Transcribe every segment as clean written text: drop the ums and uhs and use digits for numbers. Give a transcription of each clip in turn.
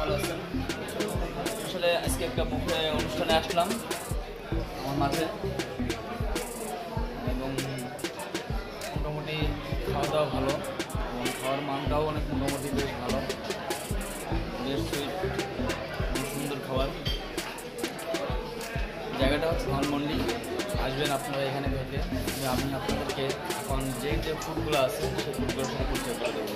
ভালো আছেন? আসলে আজকে একটা বুফে অনুষ্ঠানে আসলাম আমার মাঝে, এবং মোটামুটি খাওয়া দাওয়া ভালো এবং খাওয়ার মানটাও অনেক মোটামুটি বেশ ভালো, বেশ সুইট, সুন্দর খাবার। জায়গাটা হচ্ছে ধানমন্ডি, আসবেন আপনারা এখানে থেকে। আমি আপনাদেরকে এখন যে ফুডগুলো আছে সেই ফুডগুলোর সাথে পরিচয় করে দেবো।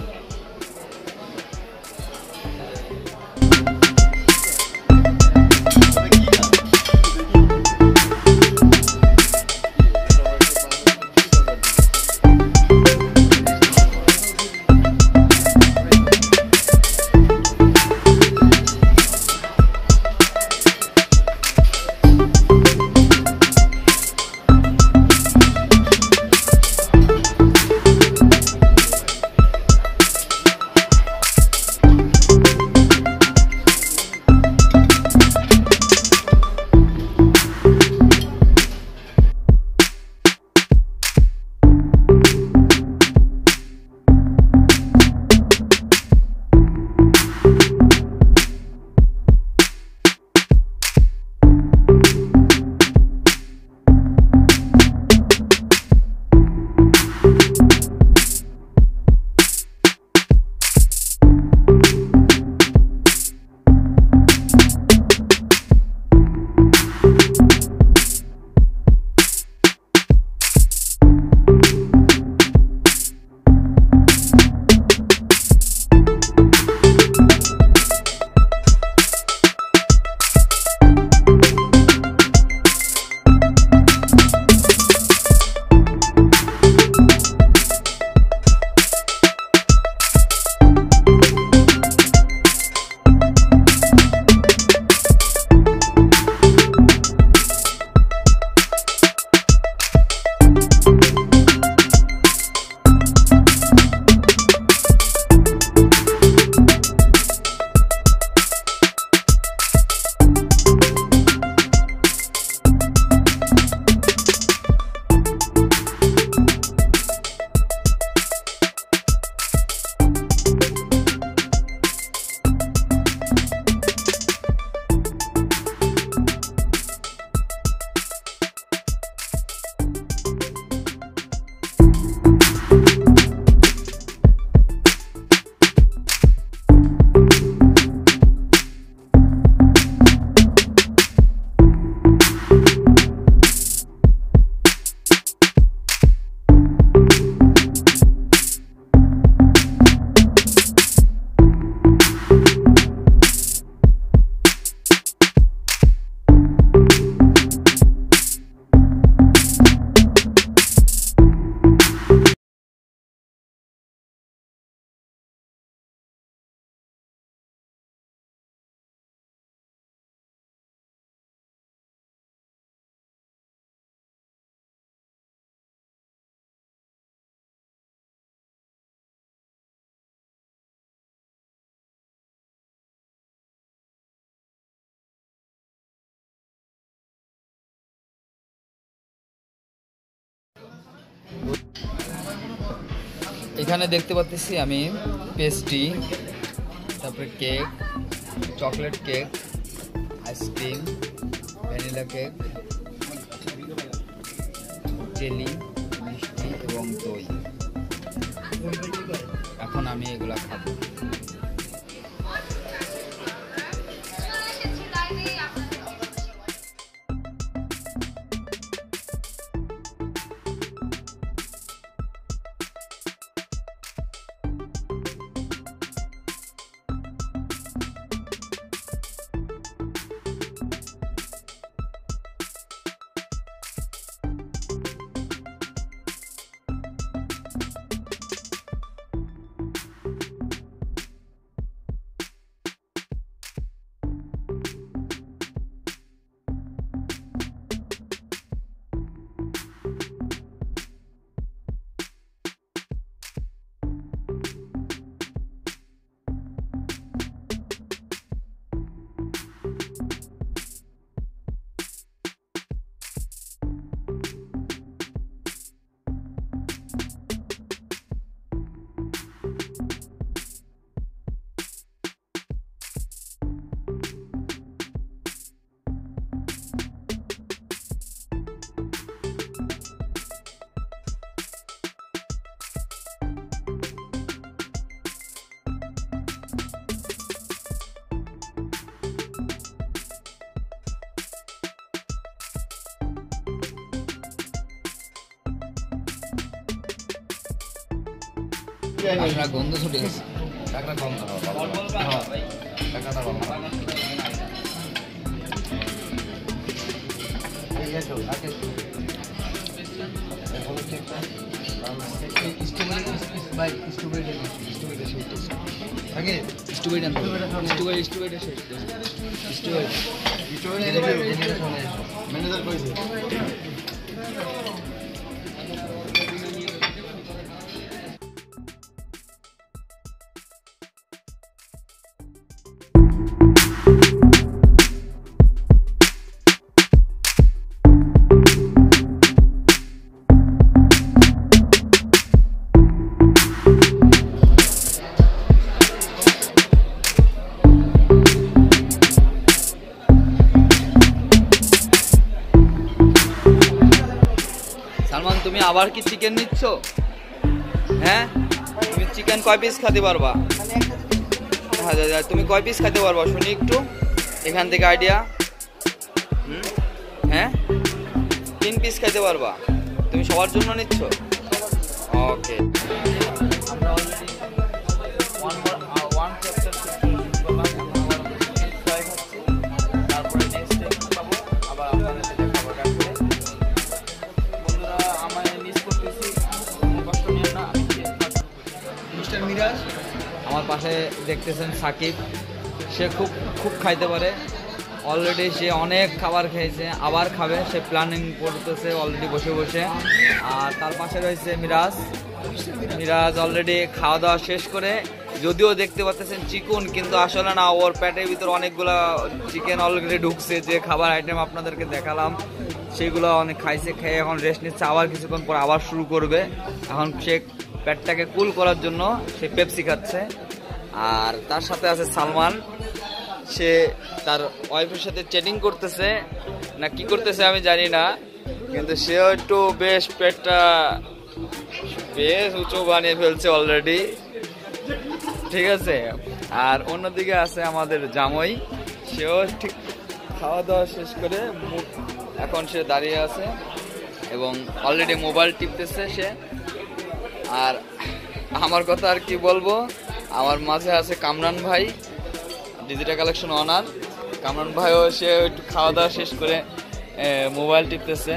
এখানে দেখতে পাচ্ছি আমি পেস্ট্রি, তারপরে cake, chocolate cake, ice cream, vanilla cake, jelly, মিষ্টি এবং দই। এখন আমি এগুলা খাবো। আপনার গন্ধ ছুটে গেছে। টাকাটা কম দাও, টাকাটা কম দাও। ম্যানেজার কইছে সালমান, তুমি আবার কি চিকেন নিচ্ছ? হ্যাঁ, তুমি চিকেন কয় পিস খেতে পারবা? হ্যাঁ, তুমি কয় পিস খেতে পারবা শুনি একটু, এখান থেকে আইডিয়া। হ্যাঁ, 3 পিস খেতে পারবা। তুমি সবার জন্য নিচ্ছ? ওকে। আমরা অলরেডি ওয়ান চ্যাপ্টার তারপরে নেক্সট টাইম পাবো আবার আপনাদের সাথে খাবার রাখবো। বন্ধুরা, আমার মিস করতেছি, কষ্ট নিয়ে না। মিস্টার মিরাজ আমার পাশে দেখতেছেন, সাকিব, সে খুব খাইতে পারে। অলরেডি সে অনেক খাবার খেয়েছে, আবার খাবে, সে প্ল্যানিং করতেছে অলরেডি বসে বসে। আর তার পাশে রয়েছে মিরাজ অলরেডি খাওয়া দাওয়া শেষ করে, যদিও দেখতে পাচ্ছেন চিকেন, কিন্তু আসলে না, ওর পেটের ভিতর অনেকগুলা চিকেন অলরেডি ঢুকছে। যে খাবার আইটেম আপনাদেরকে দেখালাম সেগুলো অনেক খাইছে, খেয়ে এখন রেস্ট নিচ্ছে, আবার কিছুক্ষণ পর আবার শুরু করবে। এখন সে পেটটাকে কুল করার জন্য সে পেপসি খাচ্ছে। আর তার সাথে আছে সালমান, সে তার ওয়াইফের সাথে চ্যাটিং করতেছে না কি করতেছে আমি জানি না, কিন্তু সেও একটু বেশ পেটটা বেশ উঁচু বানিয়ে ফেলছে অলরেডি, ঠিক আছে। আর অন্যদিকে আছে আমাদের জামাই, সেও ঠিক খাওয়া দাওয়া শেষ করে এখন সে দাঁড়িয়ে আছে এবং অলরেডি মোবাইল টিপতেছে সে। আর আমার কথা আর কি বলবো, আমার মাঝে আছে কামরান ভাই, ডিজিটাল কালেকশন অনার। কামরান ভাইও সে একটু খাওয়া দাওয়া শেষ করে মোবাইল টিপতেছে।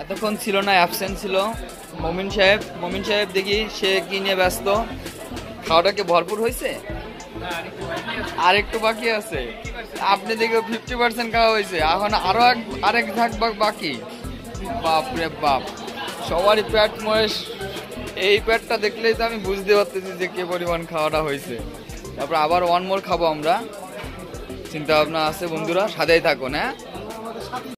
এতক্ষণ ছিল না, অ্যাবসেন্ট ছিল মমিন সাহেব দেখি সে কি নিয়ে ব্যস্ত। খাওয়াটা কি ভরপুর হয়েছে? আর একটু বাকি আছে। আপনি দেখে 50% খাওয়া হয়েছে, এখন আরেক ধাক বাকি। বাপরে বাপ, সবারই পেট মহেশ। এই পেটটা দেখলেই তো আমি বুঝতে পারতেছি যে কি পরিমাণ খাওয়াটা হয়েছে। তারপর আবার ওয়ান মোর খাবো আমরা, চিন্তা ভাবনা আছে। বন্ধুরা, সাথেই থাকুন। হ্যাঁ।